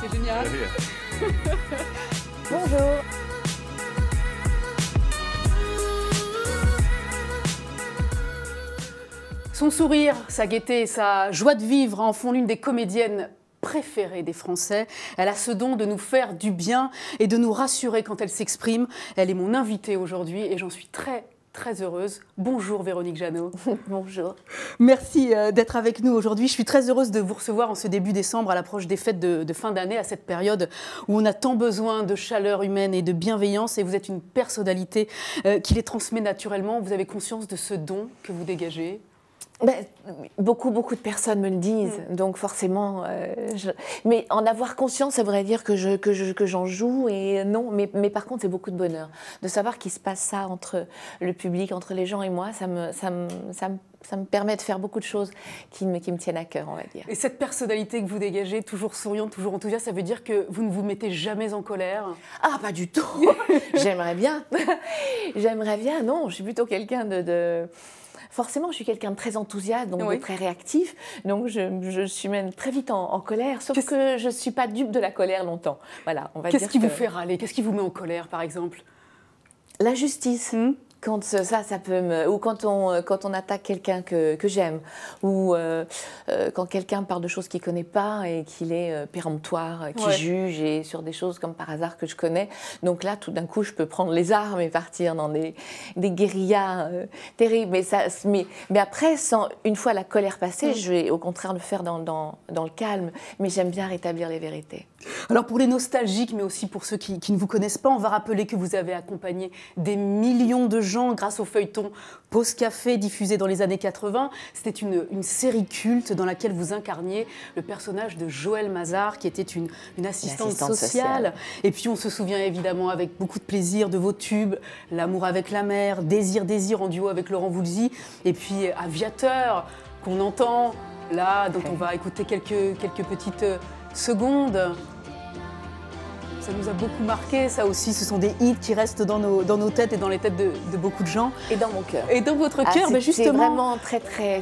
C'est génial. Bonjour. Son sourire, sa gaieté et sa joie de vivre en font l'une des comédiennes préférée des Français. Elle a ce don de nous faire du bien et de nous rassurer quand elle s'exprime. Elle est mon invitée aujourd'hui et j'en suis très heureuse. Bonjour Véronique Jeannot. Bonjour. Merci d'être avec nous aujourd'hui. Je suis très heureuse de vous recevoir en ce début décembre à l'approche des fêtes de fin d'année, à cette période où on a tant besoin de chaleur humaine et de bienveillance. Et vous êtes une personnalité qui les transmet naturellement. Vous avez conscience de ce don que vous dégagez? Beaucoup de personnes me le disent, donc forcément, mais en avoir conscience, ça voudrait dire que j'en joue, et non, mais par contre, c'est beaucoup de bonheur. De savoir qu'il se passe ça entre le public, entre les gens et moi, ça me permet de faire beaucoup de choses qui me tiennent à cœur, on va dire. Et cette personnalité que vous dégagez, toujours souriante, toujours enthousiaste, ça veut dire que vous ne vous mettez jamais en colère? Ah, pas du tout. J'aimerais bien. J'aimerais bien, non, je suis plutôt quelqu'un de... Forcément, je suis quelqu'un de très enthousiaste, donc de très réactif. Donc, je suis même très vite en colère, sauf que je ne suis pas dupe de la colère longtemps. Voilà, on va dire. Qu'est-ce qui vous fait râler? Qu'est-ce qui vous met en colère, par exemple? La justice. Quand ça peut me... Ou quand on attaque quelqu'un que j'aime, ou quand quelqu'un parle de choses qu'il ne connaît pas et qu'il est péremptoire, qui juge, et sur des choses comme par hasard que je connais. Donc là, tout d'un coup, je peux prendre les armes et partir dans des guérillas terribles. Mais après, une fois la colère passée, je vais au contraire le faire dans le calme. Mais j'aime bien rétablir les vérités. Alors pour les nostalgiques, mais aussi pour ceux qui ne vous connaissent pas, on va rappeler que vous avez accompagné des millions de gens grâce au feuilleton Pause Café diffusé dans les années 80. C'était une série culte dans laquelle vous incarniez le personnage de Joëlle Mazar, qui était une assistante sociale. Et puis on se souvient évidemment avec beaucoup de plaisir de vos tubes, L'amour avec la mer, Désir en duo avec Laurent Voulzy, et puis Aviateur, qu'on entend là, dont on va écouter quelques petites secondes. Ça nous a beaucoup marqué, ça aussi, ce sont des hits qui restent dans nos têtes et dans les têtes de beaucoup de gens. Et dans mon cœur. Et dans votre cœur, mais justement... C'est vraiment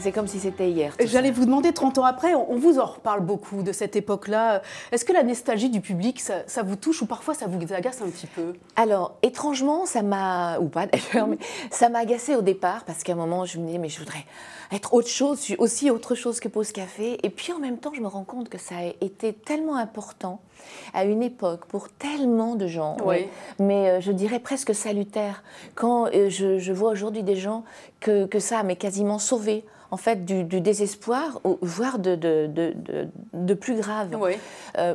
c'est comme si c'était hier. J'allais vous demander, 30 ans après, on vous en reparle beaucoup de cette époque-là. Est-ce que la nostalgie du public, ça vous touche ou parfois ça vous agace un petit peu? Alors, étrangement, ça m'a... Ou pas d'ailleurs, mais ça m'a agacé au départ, parce qu'à un moment, je me disais, mais je voudrais être autre chose, je suis aussi autre chose que Pause Café. Et puis en même temps, je me rends compte que ça a été tellement important à une époque pour tellement de gens, mais je dirais presque salutaire. Quand je vois aujourd'hui des gens que ça m'a quasiment sauvé, en fait, du désespoir, voire de plus grave.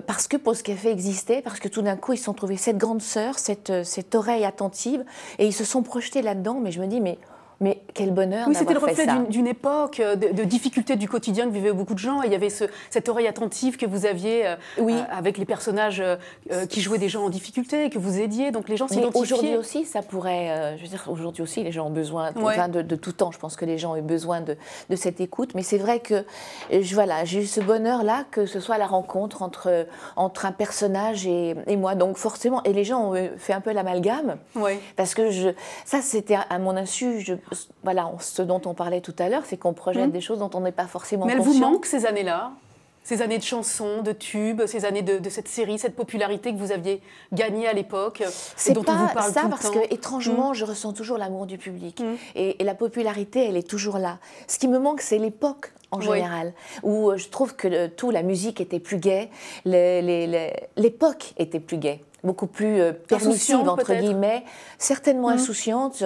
Parce que Pause Café existait, parce que tout d'un coup, ils se sont trouvés cette grande sœur, cette oreille attentive, et ils se sont projetés là-dedans, mais je me dis, mais quel bonheur d'avoir fait ça. C'était le reflet d'une époque, de difficultés du quotidien que vivaient beaucoup de gens. Et il y avait cette oreille attentive que vous aviez avec les personnages qui jouaient des gens en difficulté, que vous aidiez. Donc les gens s'identifiaient. Aujourd'hui aussi, ça pourrait... je veux dire, aujourd'hui aussi, les gens ont besoin de tout temps. Je pense que les gens ont besoin de cette écoute. Mais c'est vrai que j'ai eu ce bonheur-là, que ce soit la rencontre entre un personnage et moi. Donc forcément, et les gens ont fait un peu l'amalgame. Parce que ça, c'était à mon insu. Voilà, ce dont on parlait tout à l'heure, c'est qu'on projette des choses dont on n'est pas forcément conscient. Mais elles vous manquent ces années-là? Ces années de chansons, de tubes, ces années de cette série, cette popularité que vous aviez gagnée à l'époque, dont on vous parle tout le temps? Parce que, étrangement, je ressens toujours l'amour du public. Et la popularité, elle est toujours là. Ce qui me manque, c'est l'époque, en général, où je trouve que la musique était plus gaie, l'époque était plus gaie, beaucoup plus permissive, entre guillemets, certainement insouciante.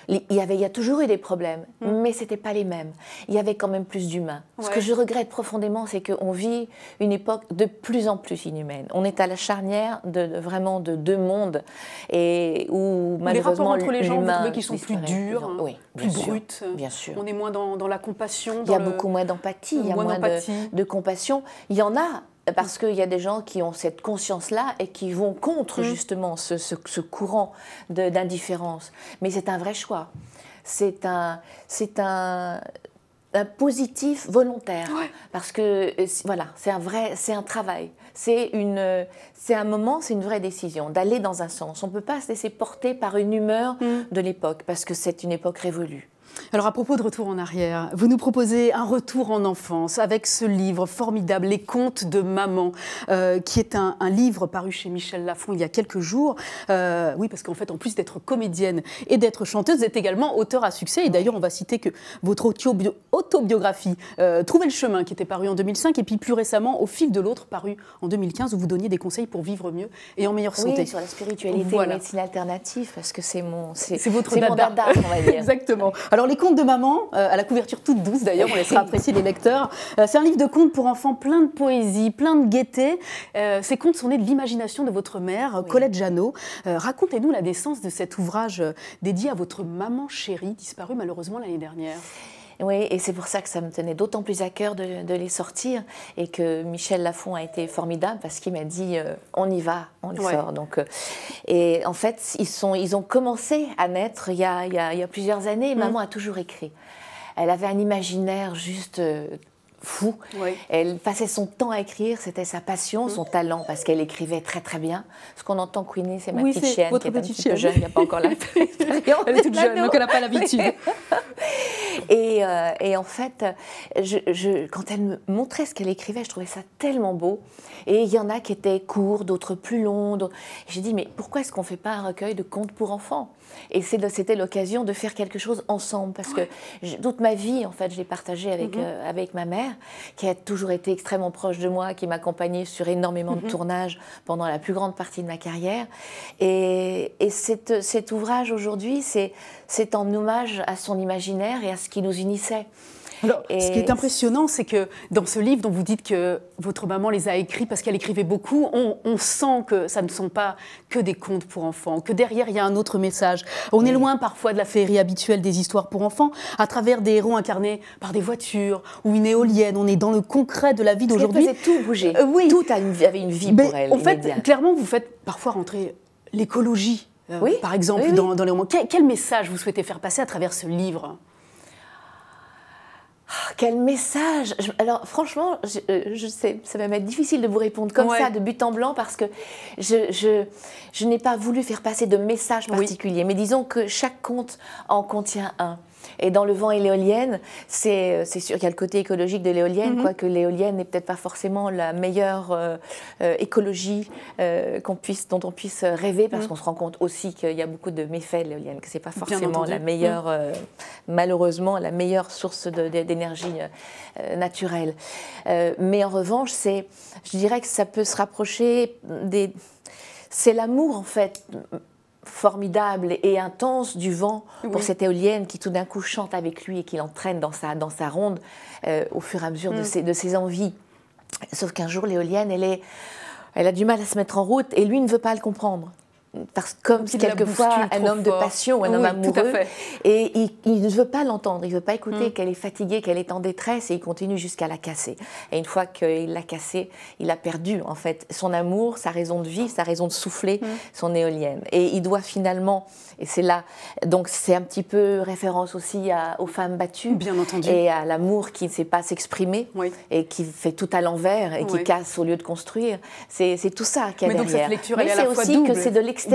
Il y a toujours eu des problèmes, mais ce n'étaient pas les mêmes. Il y avait quand même plus d'humains. Ce que je regrette profondément, c'est qu'on vit une époque de plus en plus inhumaine. On est à la charnière vraiment de deux mondes, et où malheureusement les rapports entre les gens, vous trouvez qu'ils sont plus durs, plus bruts. Bien sûr. On est moins dans la compassion. Il y a beaucoup moins d'empathie, il y a moins de compassion. Il y en a. Parce qu'il y a des gens qui ont cette conscience-là et qui vont contre justement ce courant d'indifférence. Mais c'est un vrai choix. C'est un positif volontaire. Parce que voilà, c'est un travail. C'est un moment, c'est une vraie décision d'aller dans un sens. On ne peut pas se laisser porter par une humeur de l'époque, parce que c'est une époque révolue. Alors à propos de retour en arrière, vous nous proposez un retour en enfance avec ce livre formidable, Les Contes de Maman, qui est un livre paru chez Michel Lafon il y a quelques jours. Oui, parce qu'en fait, en plus d'être comédienne et d'être chanteuse, vous êtes également auteure à succès. Et d'ailleurs, on va citer que votre autobiographie, Trouver le chemin, qui était paru en 2005, et puis plus récemment, Au fil de l'autre, paru en 2015, où vous donniez des conseils pour vivre mieux et en meilleure santé. Oui, sur la spiritualité et la médecine alternative, parce que c'est votre dada, on va dire. Exactement. Alors, Les Contes de Maman, à la couverture toute douce d'ailleurs, on laissera apprécier les lecteurs. C'est un livre de contes pour enfants plein de poésie, plein de gaieté. Ces contes sont nés de l'imagination de votre mère, Colette Jeannot. Racontez-nous la naissance de cet ouvrage dédié à votre maman chérie, disparue malheureusement l'année dernière. Oui, et c'est pour ça que ça me tenait d'autant plus à cœur de les sortir, et que Michel Lafon a été formidable parce qu'il m'a dit on y va, on les sort. Donc, et en fait, ils ont commencé à naître il y a plusieurs années. Maman a toujours écrit. Elle avait un imaginaire juste fou. Elle passait son temps à écrire, c'était sa passion, son talent, parce qu'elle écrivait très très bien. Ce qu'on entend Queenie, c'est ma petite chienne qui est un petit peu jeune, il n'y a pas encore l'expérience. Elle est toute jeune, donc elle n'a pas l'habitude. Et en fait, quand elle me montrait ce qu'elle écrivait, je trouvais ça tellement beau. Et il y en a qui étaient courts, d'autres plus longs. J'ai dit, mais pourquoi est-ce qu'on ne fait pas un recueil de contes pour enfants? Et c'était l'occasion de faire quelque chose ensemble, parce que toute ma vie, en fait, je l'ai partagée avec ma mère, qui a toujours été extrêmement proche de moi, qui m'accompagnait sur énormément de tournages pendant la plus grande partie de ma carrière. Et cet ouvrage, aujourd'hui, c'est en hommage à son imaginaire et à ce qui nous unissait. Alors, ce qui est impressionnant, c'est que dans ce livre dont vous dites que votre maman les a écrits parce qu'elle écrivait beaucoup, on sent que ça ne sont pas que des contes pour enfants, que derrière il y a un autre message. On est loin parfois de la féerie habituelle des histoires pour enfants, à travers des héros incarnés par des voitures ou une éolienne. On est dans le concret de la vie d'aujourd'hui. Elle faisait tout bouger, tout avait une vie pour elle. En fait, clairement, vous faites parfois rentrer l'écologie, par exemple, dans les romans. Quel message vous souhaitez faire passer à travers ce livre ? Quel message! Alors franchement, je sais, ça va m'être difficile de vous répondre comme ça, de but en blanc, parce que je n'ai pas voulu faire passer de message particulier. Mais disons que chaque conte en contient un. Et dans Le vent et l'éolienne, c'est sûr qu'il y a le côté écologique de l'éolienne, quoique l'éolienne n'est peut-être pas forcément la meilleure écologie dont on puisse rêver, parce qu'on se rend compte aussi qu'il y a beaucoup de méfaits de l'éolienne, que ce n'est pas forcément la meilleure, malheureusement, la meilleure source d'énergie naturelle. Mais en revanche, je dirais que ça peut se rapprocher c'est l'amour, en fait, formidable et intense du vent pour cette éolienne qui tout d'un coup chante avec lui et qui l'entraîne dans sa ronde au fur et à mesure de ses envies. Sauf qu'un jour, l'éolienne, elle a du mal à se mettre en route et lui ne veut pas le comprendre. Parce que comme quelquefois un homme de passion, un homme amoureux, et il ne veut pas l'entendre, il ne veut pas écouter qu'elle est fatiguée, qu'elle est en détresse, et il continue jusqu'à la casser. Et une fois qu'il l'a cassée, il a perdu en fait son amour, sa raison de vivre, sa raison de souffler, son éolienne. Et il doit finalement, et c'est là, donc c'est un petit peu référence aussi aux femmes battues, bien entendu, et à l'amour qui ne sait pas s'exprimer, et qui fait tout à l'envers, et qui casse au lieu de construire. C'est tout ça qu'il y a derrière. Donc cette lecture, mais elle est à la fois double. Mais c'est aussi que c'est de l'extérieur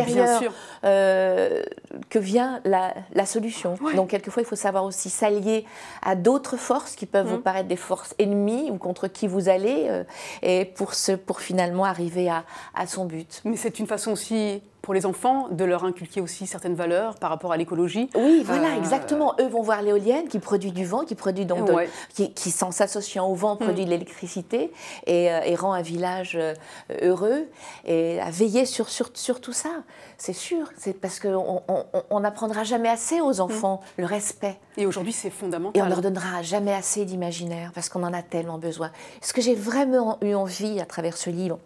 que vient la solution. Donc quelquefois, il faut savoir aussi s'allier à d'autres forces qui peuvent vous paraître des forces ennemies ou contre qui vous allez, et pour finalement arriver à son but. Mais c'est une façon aussi pour les enfants de leur inculquer aussi certaines valeurs par rapport à l'écologie. Oui, voilà, exactement. Eux vont voir l'éolienne qui produit du vent, qui produit donc qui en s'associant au vent produit de l'électricité et rend un village heureux, et à veiller sur tout ça. C'est sûr, c'est parce qu'on n'apprendra jamais assez aux enfants le respect. Et aujourd'hui, c'est fondamental. Et on leur donnera jamais assez d'imaginaire parce qu'on en a tellement besoin. Ce que j'ai vraiment eu envie à travers ce livre,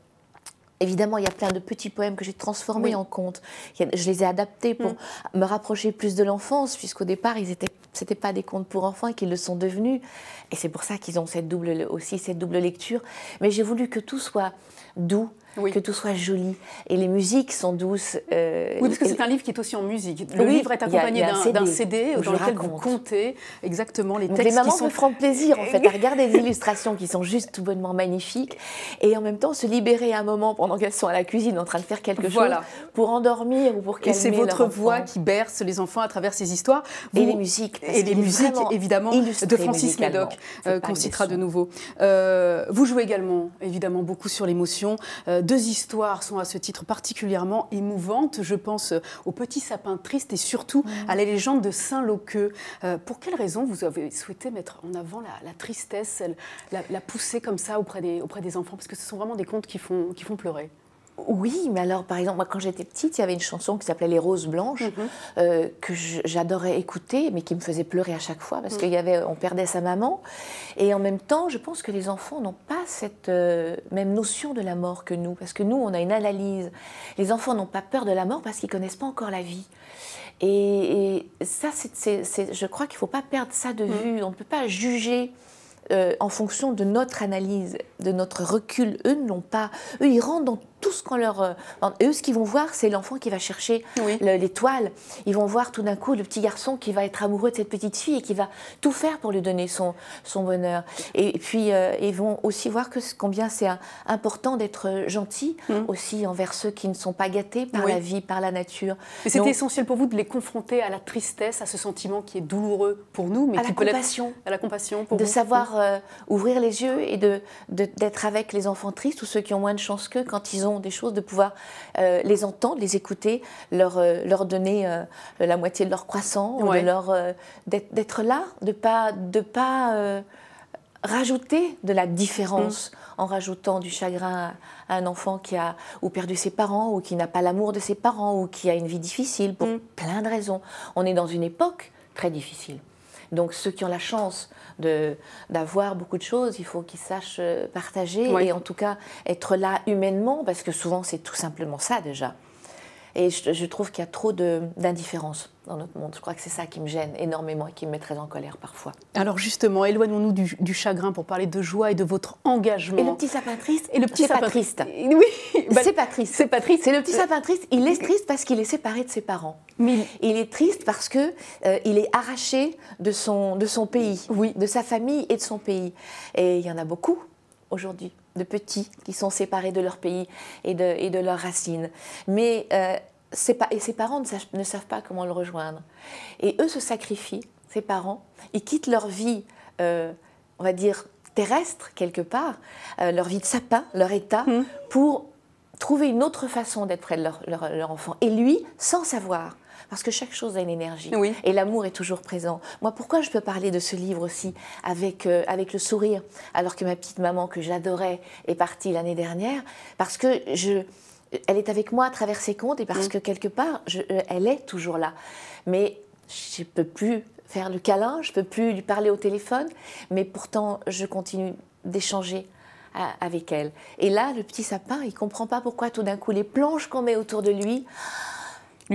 évidemment, il y a plein de petits poèmes que j'ai transformés en contes. Je les ai adaptés pour me rapprocher plus de l'enfance, puisqu'au départ, c'était pas des contes pour enfants et qu'ils le sont devenus. Et c'est pour ça qu'ils ont cette double lecture. Mais j'ai voulu que tout soit doux, que tout soit joli. Et les musiques sont douces. Oui, parce que c'est un livre qui est aussi en musique. Le livre est accompagné d'un CD dans lequel vous comptez exactement les textes. Les mamans me feront plaisir, en fait, à regarder des illustrations qui sont juste tout bonnement magnifiques et en même temps se libérer un moment pendant qu'elles sont à la cuisine en train de faire quelque chose pour endormir ou pour calmer. Et c'est votre voix qui berce les enfants à travers ces histoires. Et les musiques. Et les musiques, évidemment, de Francis Médoc, qu'on citera de nouveau. Vous jouez également, évidemment, beaucoup sur l'émotion. Deux histoires sont à ce titre particulièrement émouvantes. Je pense au Petit sapin triste et surtout à la légende de Saint-Loqueux. Pour quelles raisons vous avez souhaité mettre en avant la tristesse, la pousser comme ça auprès des enfants? Parce que ce sont vraiment des contes qui font pleurer. Oui, mais alors, par exemple, moi, quand j'étais petite, il y avait une chanson qui s'appelait Les Roses Blanches, que j'adorais écouter, mais qui me faisait pleurer à chaque fois, parce qu'on perdait sa maman. Et en même temps, je pense que les enfants n'ont pas cette même notion de la mort que nous, parce que nous, on a une analyse. Les enfants n'ont pas peur de la mort parce qu'ils ne connaissent pas encore la vie. Et ça, je crois qu'il ne faut pas perdre ça de vue. On ne peut pas juger en fonction de notre analyse, de notre recul. Eux n'ont pas. Eux, ils rentrent dans tout ce qu'on leur. Eux, ce qu'ils vont voir, c'est l'enfant qui va chercher l'étoile. Ils vont voir tout d'un coup le petit garçon qui va être amoureux de cette petite fille et qui va tout faire pour lui donner son bonheur. Et puis, ils vont aussi voir combien c'est important d'être gentil aussi envers ceux qui ne sont pas gâtés par la vie, par la nature. Mais c'était essentiel pour vous de les confronter à la tristesse, à ce sentiment qui est douloureux pour nous, mais à la compassion. À la compassion pour de vous. Savoir ouvrir les yeux et d'être avec les enfants tristes ou ceux qui ont moins de chance qu'eux quand ils ont des choses, de pouvoir les entendre, les écouter, leur donner la moitié de leur croissant, ou d'être là, de pas rajouter de la différence en rajoutant du chagrin à un enfant qui a ou perdu ses parents ou qui n'a pas l'amour de ses parents ou qui a une vie difficile pour plein de raisons. On est dans une époque très difficile. Donc ceux qui ont la chance d'avoir beaucoup de choses, il faut qu'ils sachent partager et en tout cas être là humainement, parce que souvent c'est tout simplement ça déjà. Et je trouve qu'il y a trop d'indifférence dans notre monde. Je crois que c'est ça qui me gêne énormément et qui me met très en colère parfois. Alors justement, éloignons-nous du chagrin pour parler de joie et de votre engagement. Et le petit sapin triste, c'est pas triste. Oui, c'est pas triste. C'est pas triste. C'est le petit sapin triste. Il est triste parce qu'il est séparé de ses parents. Mais il est triste parce que il est arraché de son pays, de sa famille et de son pays. Et il y en a beaucoup aujourd'hui de petits qui sont séparés de leur pays et de leurs racines. Mais ses parents ne savent pas comment le rejoindre. Et eux se sacrifient, ces parents, ils quittent leur vie, on va dire, terrestre, quelque part, leur vie de sapin, leur état, pour trouver une autre façon d'être près de leur enfant. Et lui, sans savoir, parce que chaque chose a une énergie, et l'amour est toujours présent. Moi, pourquoi je peux parler de ce livre aussi avec le sourire, alors que ma petite maman, que j'adorais, est partie l'année dernière? Parce que elle est avec moi à travers ses contes, et parce que quelque part, elle est toujours là. Mais je ne peux plus faire le câlin, je ne peux plus lui parler au téléphone, mais pourtant, je continue d'échanger avec elle. Et là, le petit sapin, il ne comprend pas pourquoi tout d'un coup, les planches qu'on met autour de lui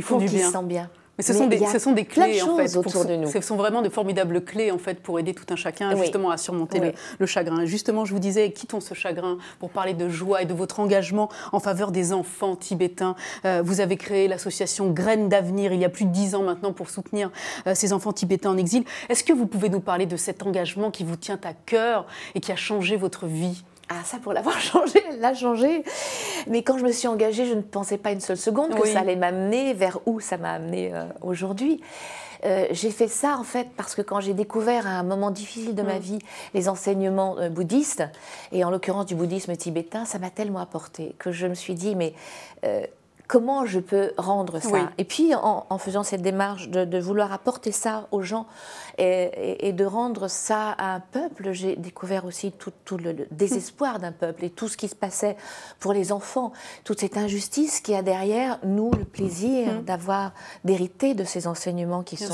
font qu'il se sent bien. Mais ce sont des clés en fait, autour de nous. Ce sont vraiment de formidables clés en fait pour aider tout un chacun justement à surmonter le chagrin. Justement, je vous disais, quittons ce chagrin pour parler de joie et de votre engagement en faveur des enfants tibétains. Vous avez créé l'association Graines d'Avenir il y a plus de 10 ans maintenant pour soutenir ces enfants tibétains en exil. Est-ce que vous pouvez nous parler de cet engagement qui vous tient à cœur et qui a changé votre vie ? Ah, ça, pour l'avoir changé, elle l'a changé. Mais quand je me suis engagée, je ne pensais pas une seule seconde que ça allait m'amener vers où ça m'a amené aujourd'hui. J'ai fait ça, en fait, parce que quand j'ai découvert à un moment difficile de ma vie les enseignements bouddhistes, et en l'occurrence du bouddhisme tibétain, ça m'a tellement apporté que je me suis dit, mais comment je peux rendre ça? Et puis, en faisant cette démarche de vouloir apporter ça aux gens et de rendre ça à un peuple, j'ai découvert aussi tout le désespoir d'un peuple et tout ce qui se passait pour les enfants, toute cette injustice qu'il y a derrière, nous, le plaisir d'hériter de ces enseignements qui sont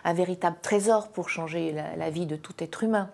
un véritable trésor pour changer la vie de tout être humain.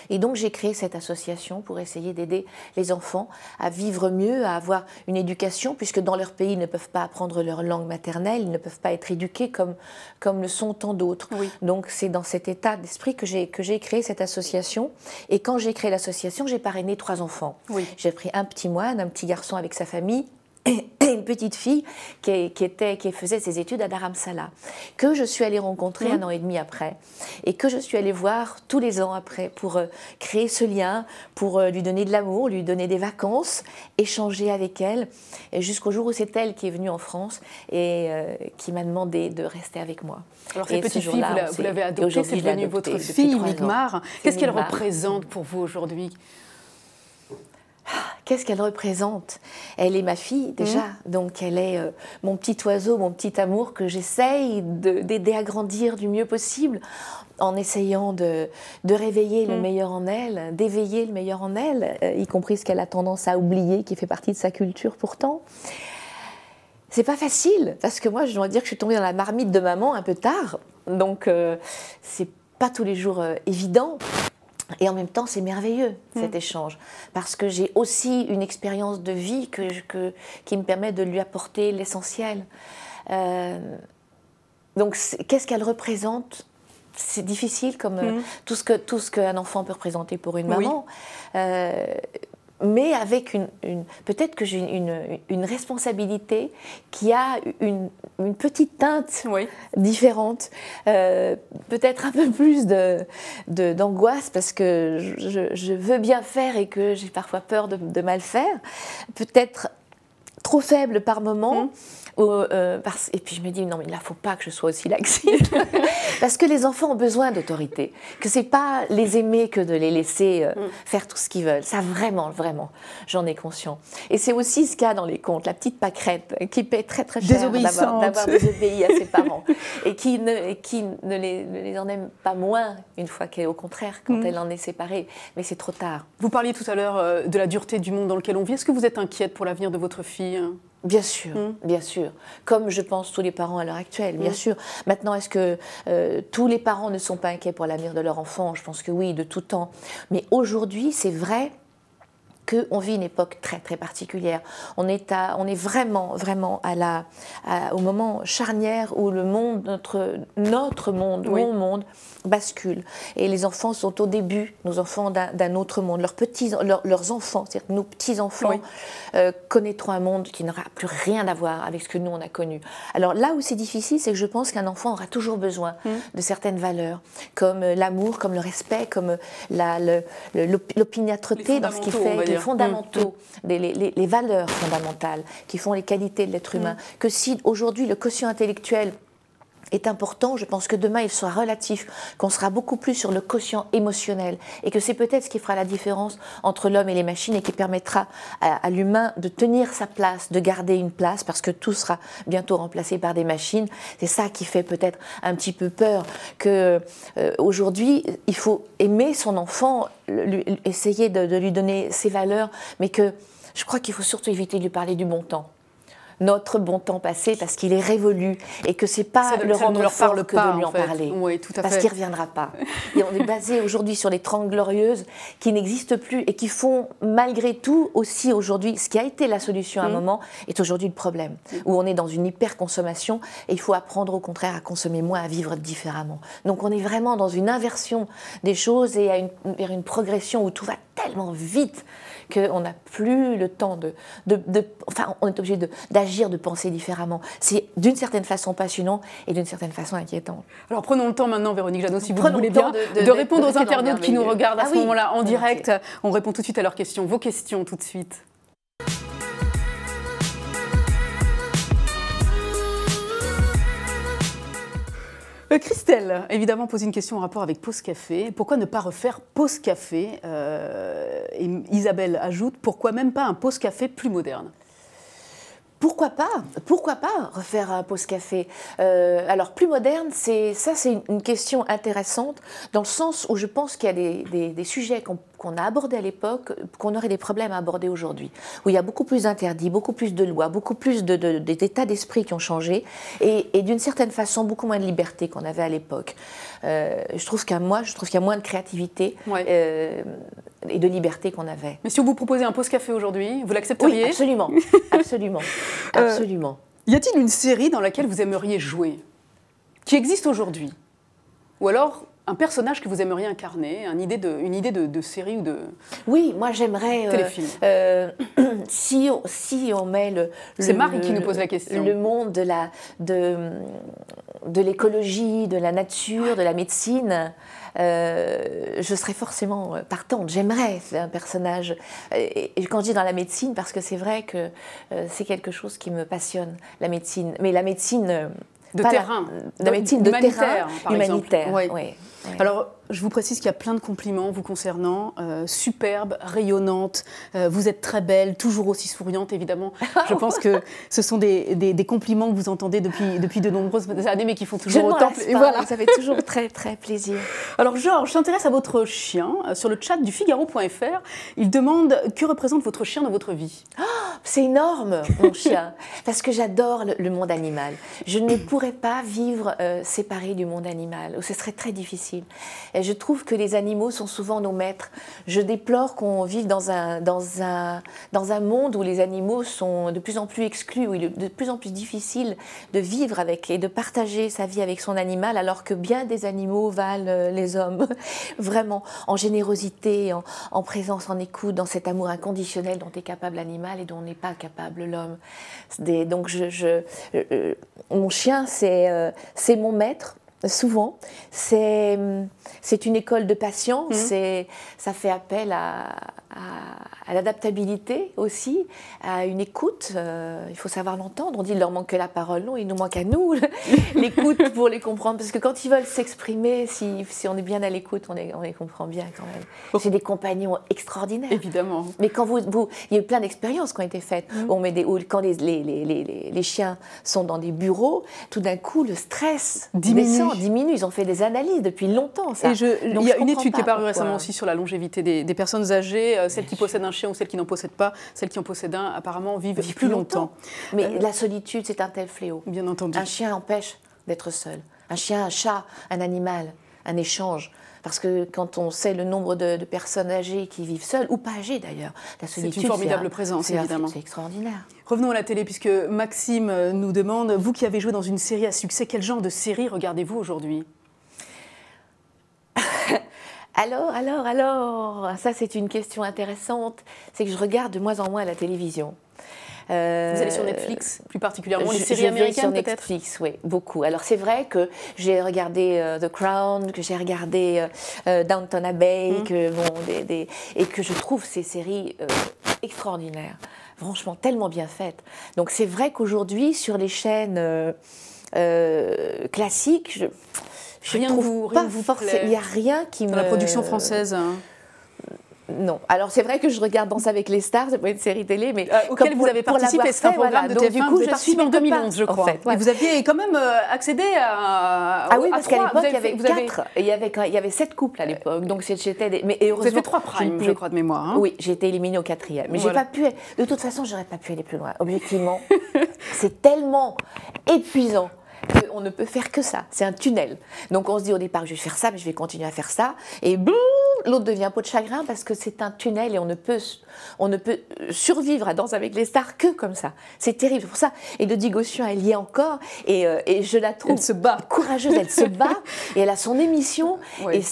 Et donc j'ai créé cette association pour essayer d'aider les enfants à vivre mieux, à avoir une éducation, puisque dans leur pays, ils ne peuvent pas apprendre leur langue maternelle, ils ne peuvent pas être éduqués comme le sont tant d'autres. Oui. Donc c'est dans cet état d'esprit que j'ai créé cette association. Et quand j'ai créé l'association, j'ai parrainé 3 enfants. Oui. J'ai pris un petit moine, un petit garçon avec sa famille, et une petite fille qui faisait ses études à Dharamsala, que je suis allée rencontrer 1 an et demi après, et que je suis allée voir tous les ans après pour créer ce lien, pour lui donner de l'amour, lui donner des vacances, échanger avec elle, jusqu'au jour où c'est elle qui est venue en France et qui m'a demandé de rester avec moi. Alors cette petite fille, vous l'avez adoptée, c'est devenu votre fille, Migmar. Qu'est-ce qu'elle représente pour vous aujourd'hui ? Qu'est-ce qu'elle représente? Elle est ma fille déjà, donc elle est mon petit oiseau, mon petit amour que j'essaye d'aider à grandir du mieux possible en essayant de réveiller le meilleur en elle, d'éveiller le meilleur en elle, y compris ce qu'elle a tendance à oublier, qui fait partie de sa culture pourtant. C'est pas facile, parce que moi je dois dire que je suis tombée dans la marmite de maman un peu tard, donc c'est pas tous les jours évident. Et en même temps, c'est merveilleux, cet échange, parce que j'ai aussi une expérience de vie qui me permet de lui apporter l'essentiel. Donc, qu'est-ce qu'elle représente? C'est difficile, comme tout ce qu'un enfant peut représenter pour une maman. Mais avec peut-être que j'ai une responsabilité qui a une petite teinte différente, peut-être un peu plus d'angoisse parce que je veux bien faire et que j'ai parfois peur de mal faire, peut-être trop faible par moment. Et puis je me dis, non mais il ne faut pas que je sois aussi laxive, parce que les enfants ont besoin d'autorité, que ce n'est pas les aimer que de les laisser faire tout ce qu'ils veulent. Ça vraiment, j'en ai conscience. Et c'est aussi ce qu'il y a dans les contes, la petite pâquerette qui paie très très cher d'avoir désobéi à ses parents et qui ne les en aime pas moins une fois qu'au contraire, quand elle en est séparée. Mais c'est trop tard. Vous parliez tout à l'heure de la dureté du monde dans lequel on vit. Est-ce que vous êtes inquiète pour l'avenir de votre fille ? Bien sûr, bien sûr. Comme je pense tous les parents à l'heure actuelle, bien sûr. Maintenant, est-ce que tous les parents ne sont pas inquiets pour l'avenir de leur enfant? Je pense que oui, de tout temps. Mais aujourd'hui, c'est vrai qu'on vit une époque très très particulière. On est vraiment au moment charnière où le monde, notre monde, mon monde bascule. Et les enfants sont au début, nos enfants, d'un autre monde. Leurs enfants, c'est-à-dire nos petits-enfants, connaîtront un monde qui n'aura plus rien à voir avec ce que nous on a connu. Alors là où c'est difficile, c'est que je pense qu'un enfant aura toujours besoin de certaines valeurs, comme l'amour, comme le respect, comme l'opiniâtreté dans ce qu'il fait, les fondamentaux, les valeurs fondamentales qui font les qualités de l'être humain. Que si aujourd'hui le quotient intellectuel est important, je pense que demain il sera relatif, qu'on sera beaucoup plus sur le quotient émotionnel et que c'est peut-être ce qui fera la différence entre l'homme et les machines et qui permettra à l'humain de tenir sa place, de garder une place parce que tout sera bientôt remplacé par des machines. C'est ça qui fait peut-être un petit peu peur, que aujourd'hui il faut aimer son enfant, essayer de lui donner ses valeurs, mais que je crois qu'il faut surtout éviter de lui parler du bon temps. Notre bon temps passé, parce qu'il est révolu et que c'est pas le rendre fort que de lui en parler, parce qu'il ne reviendra pas. Et on est basé aujourd'hui sur les 30 glorieuses qui n'existent plus et qui font malgré tout aussi aujourd'hui, ce qui a été la solution à un moment, est aujourd'hui le problème, où on est dans une hyper-consommation et il faut apprendre au contraire à consommer moins, à vivre différemment. Donc on est vraiment dans une inversion des choses et vers une progression où tout va tellement vite qu'on n'a plus le temps enfin, on est obligé d'agir, de penser différemment. C'est d'une certaine façon passionnant et d'une certaine façon inquiétant. Alors prenons le temps maintenant, Véronique Jeannot, si vous voulez bien, de répondre aux internautes qui nous regardent à ce moment-là en direct. On répond tout de suite à leurs questions. Vos questions tout de suite. Christelle, évidemment, pose une question en rapport avec Pause Café. Pourquoi ne pas refaire Pause Café Et Isabelle ajoute, pourquoi même pas un Pause Café plus moderne? Pourquoi pas? Pourquoi pas refaire un pause café? Alors plus moderne, c'est une question intéressante dans le sens où je pense qu'il y a des sujets qu'on a abordés à l'époque, qu'on aurait des problèmes à aborder aujourd'hui, où il y a beaucoup plus d'interdits, beaucoup plus de lois, beaucoup plus d'états d'esprit qui ont changé, et d'une certaine façon beaucoup moins de liberté qu'on avait à l'époque. Je trouve qu'il y a moins de créativité et de liberté qu'on avait. Mais si on vous proposait un pause café aujourd'hui, vous l'accepteriez? Oui, absolument, absolument, absolument. Y a-t-il une série dans laquelle vous aimeriez jouer, qui existe aujourd'hui? Ou alors un personnage que vous aimeriez incarner, une idée de série ou de Oui, moi j'aimerais... téléfilm. Si on met C'est Marie qui nous pose la question. Le monde de l'écologie, de la nature, de la médecine, je serais forcément partante. J'aimerais un personnage. Et quand je dis dans la médecine, parce que c'est vrai que c'est quelque chose qui me passionne, la médecine. Mais la médecine... de terrain. La médecine de terrain, par humanitaire. exemple. Oui. Alors, je vous précise qu'il y a plein de compliments vous concernant. Superbe, rayonnante, vous êtes très belle, toujours aussi souriante, évidemment. Je pense que ce sont des compliments que vous entendez depuis de nombreuses années, mais qui font toujours autant. Et voilà. Ça fait toujours très, très plaisir. Alors, Georges, je m'intéresse à votre chien. Sur le chat du Figaro.fr, il demande que représente votre chien dans votre vie. C'est énorme, mon chien, parce que j'adore le monde animal. Je ne pourrais pas vivre séparée du monde animal, ce serait très difficile. Et je trouve que les animaux sont souvent nos maîtres. Je déplore qu'on vive dans un monde où les animaux sont de plus en plus exclus, où il est de plus en plus difficile de vivre avec et de partager sa vie avec son animal, alors que bien des animaux valent les hommes, vraiment, en générosité, en présence, en écoute, dans cet amour inconditionnel dont est capable l'animal et dont n'est pas capable l'homme. Donc mon chien, c'est mon maître. Souvent, c'est une école de patience, ça fait appel à l'adaptabilité aussi, à une écoute, il faut savoir l'entendre, on dit il leur manque que la parole, non, il nous manque à nous l'écoute pour les comprendre, parce que quand ils veulent s'exprimer, si on est bien à l'écoute, on les comprend bien quand même. C'est des compagnons extraordinaires. Évidemment. Mais quand il y a eu plein d'expériences qui ont été faites, quand les chiens sont dans des bureaux, tout d'un coup le stress diminue, ils ont fait des analyses depuis longtemps. Ça. Il y a une étude qui est parue récemment aussi sur la longévité des personnes âgées, celles qui possèdent un chien ou celles qui n'en possèdent pas, celles qui en possèdent un apparemment vivent plus longtemps. Mais la solitude, c'est un tel fléau. Bien entendu. Un chien empêche d'être seul. Un chien, un chat, un animal, un échange. Parce que quand on sait le nombre de personnes âgées qui vivent seules, ou pas âgées d'ailleurs, la solitude, c'est une formidable présence, évidemment. C'est extraordinaire. Revenons à la télé, puisque Maxime nous demande, vous qui avez joué dans une série à succès, quel genre de série regardez-vous aujourd'hui ? Alors, ça c'est une question intéressante, c'est que je regarde de moins en moins la télévision. Vous allez sur Netflix, plus particulièrement les séries américaines peut-être ? Sur Netflix, oui, beaucoup. Alors c'est vrai que j'ai regardé The Crown, que j'ai regardé Downton Abbey, et que je trouve ces séries extraordinaires, franchement tellement bien faites. Donc c'est vrai qu'aujourd'hui sur les chaînes classiques, il n'y a rien qui me... Dans la production française Non. Alors, c'est vrai que je regarde Danse avec les stars, c'est pas une série télé, mais... auquel vous avez participé, c'est un programme de TF1, du coup, vous avez participé en 2011, je crois. En fait, ouais. Et vous aviez quand même accédé à... Ah oui, parce qu'à l'époque, il y avait 7 couples à l'époque, donc j'étais... Mais heureusement... Vous avez fait 3 primes, je crois, de mémoire. Hein. Oui, j'ai été éliminée au 4e. Mais j'ai pas pu... De toute façon, j'aurais pas pu aller plus loin. Objectivement, c'est tellement épuisant qu'on ne peut faire que ça. C'est un tunnel. Donc on se dit au départ, je vais faire ça, mais je vais continuer à faire ça. Et boum, l'autre devient peau de chagrin parce que c'est un tunnel et on ne peut survivre à Danse avec les stars que comme ça. C'est terrible pour ça. Et Elodie Gossuin, elle y est encore et je la trouve courageuse. Elle se bat et elle a son émission et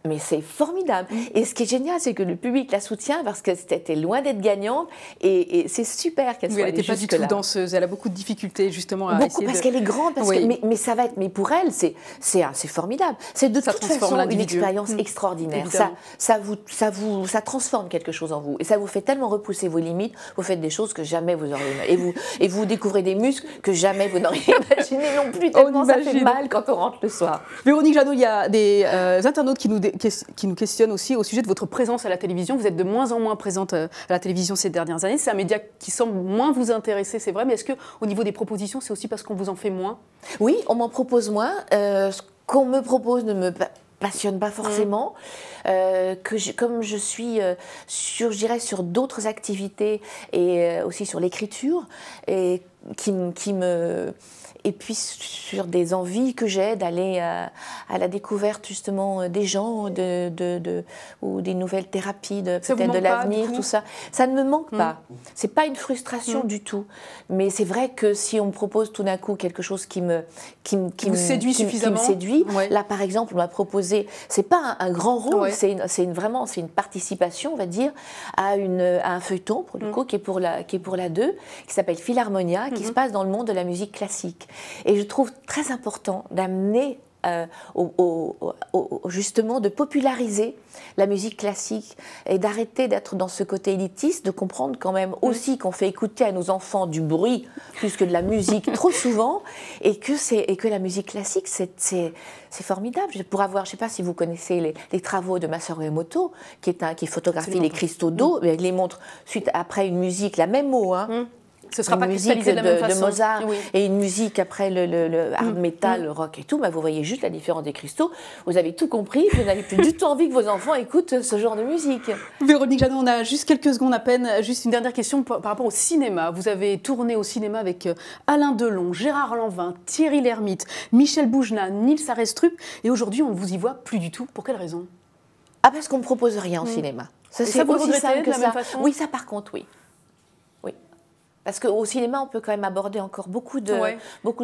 mais c'est formidable. Et ce qui est génial, c'est que le public la soutient parce que c'était loin d'être gagnante et c'est super qu'elle soit allée jusque-là. Elle n'était pas du tout danseuse, elle a beaucoup de difficultés justement à essayer parce qu'elle est grande, mais ça va être... Mais pour elle, c'est formidable. C'est de toute façon une expérience extraordinaire. Ça transforme quelque chose en vous et ça vous fait tellement repousser vos limites, vous faites des choses que jamais vous auriez imaginé. Et vous découvrez des muscles que jamais vous n'auriez imaginé non plus, tellement ça fait mal quand on rentre le soir. Véronique Jeannot, il y a des internautes qui qui nous questionne aussi au sujet de votre présence à la télévision. Vous êtes de moins en moins présente à la télévision ces dernières années. C'est un média qui semble moins vous intéresser, c'est vrai, mais est-ce qu'au niveau des propositions, c'est aussi parce qu'on vous en fait moins? Oui, on m'en propose moins. Ce qu'on me propose ne me passionne pas forcément. Comme je suis je dirais, sur d'autres activités et aussi sur l'écriture, et et puis sur des envies que j'ai d'aller à la découverte justement des gens ou des nouvelles thérapies, peut-être de l'avenir, tout ça. Ça ne me manque pas. C'est pas une frustration du tout. Mais c'est vrai que si on me propose tout d'un coup quelque chose qui me séduit suffisamment, là par exemple on m'a proposé, c'est pas un grand rôle, c'est une participation, on va dire, à un feuilleton pour le coup qui est pour la 2, qui s'appelle Philharmonia, qui se passe dans le monde de la musique classique. Et je trouve très important d'amener justement de populariser la musique classique et d'arrêter d'être dans ce côté élitiste, de comprendre quand même aussi qu'on fait écouter à nos enfants du bruit plus que de la musique trop souvent, et que la musique classique c'est formidable. Pour avoir, je ne sais pas si vous connaissez les travaux de Masaru Emoto, qui photographie les cristaux d'eau, il les montre après une musique, la même mot, ce ne sera pas musique cristallisé de la même façon. De Mozart et une musique après le hard metal, le rock et tout, vous voyez juste la différence des cristaux. Vous avez tout compris, vous n'avez plus du tout envie que vos enfants écoutent ce genre de musique. Véronique Jeannot, on a juste quelques secondes à peine. Juste une dernière question par rapport au cinéma. Vous avez tourné au cinéma avec Alain Delon, Gérard Lanvin, Thierry Lhermitte, Michel Boujna, Nils Arestrup, et aujourd'hui on ne vous y voit plus du tout. Pour quelle raison? Parce qu'on ne me propose rien au cinéma. Ça, c'est aussi simple que ça. Oui, ça par contre, oui. Parce qu'au cinéma, on peut quand même aborder encore beaucoup de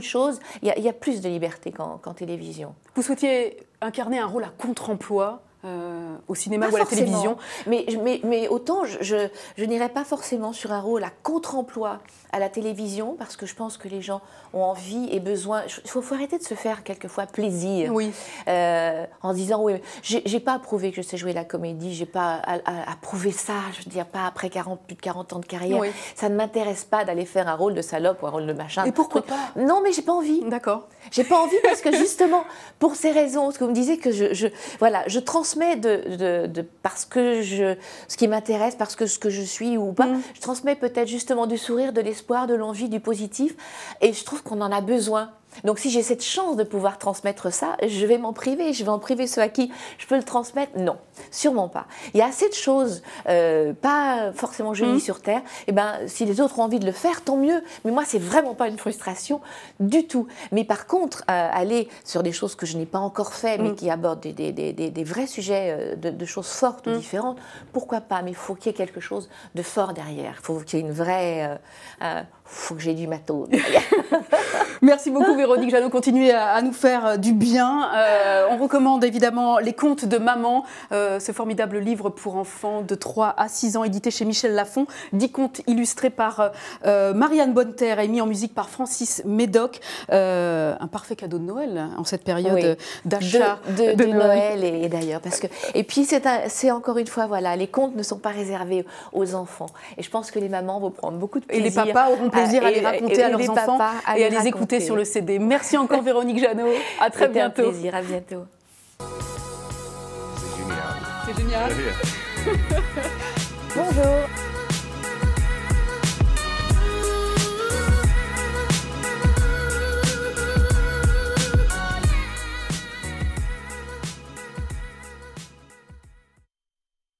choses. Il y a plus de liberté qu'en télévision. Vous souhaitiez incarner un rôle à contre-emploi au cinéma ou à la télévision? Mais autant, je n'irais pas forcément sur un rôle à contre-emploi à la télévision, parce que je pense que les gens ont envie et besoin. Il faut arrêter de se faire quelquefois plaisir en disant oui, j'ai pas approuvé que je sais jouer la comédie, j'ai pas approuvé ça, je veux dire, pas après plus de 40 ans de carrière. Ça ne m'intéresse pas d'aller faire un rôle de salope ou un rôle de machin. Et pourquoi pas? Non, mais j'ai pas envie. D'accord. J'ai pas envie parce que justement, pour ces raisons, parce que vous me disiez que je transmets parce que ce qui m'intéresse, parce que ce que je suis ou pas, je transmets peut-être justement du sourire, de l'espoir, de l'envie, du positif, et je trouve qu'on en a besoin. Donc si j'ai cette chance de pouvoir transmettre ça, je vais m'en priver, je vais en priver ceux à qui je peux le transmettre? Non, sûrement pas. Il y a assez de choses, pas forcément jolies sur Terre, et si les autres ont envie de le faire, tant mieux. Mais moi, c'est vraiment pas une frustration du tout. Mais par contre, aller sur des choses que je n'ai pas encore fait, mais qui abordent des vrais sujets, de choses fortes ou différentes, pourquoi pas? Mais il faut qu'il y ait quelque chose de fort derrière. Il faut qu'il y ait une vraie... faut que j'ai du matos derrière. Merci beaucoup Véronique Jeannot, continuez à nous faire du bien. On recommande évidemment Les Contes de Maman, ce formidable livre pour enfants de 3 à 6 ans, édité chez Michel Lafon. 10 contes illustrés par Marianne Bonneterre et mis en musique par Francis Médoc. Un parfait cadeau de Noël en cette période d'achat de Noël et d'ailleurs. Et puis c'est encore une fois, voilà, les contes ne sont pas réservés aux enfants. Et je pense que les mamans vont prendre beaucoup de plaisir. Et les papas auront plaisir à les raconter à leurs enfants et à les écouter sur le CD. Merci encore Véronique Jeannot. À très bientôt. Un plaisir, à bientôt. C'est génial. C'est génial. Bonjour.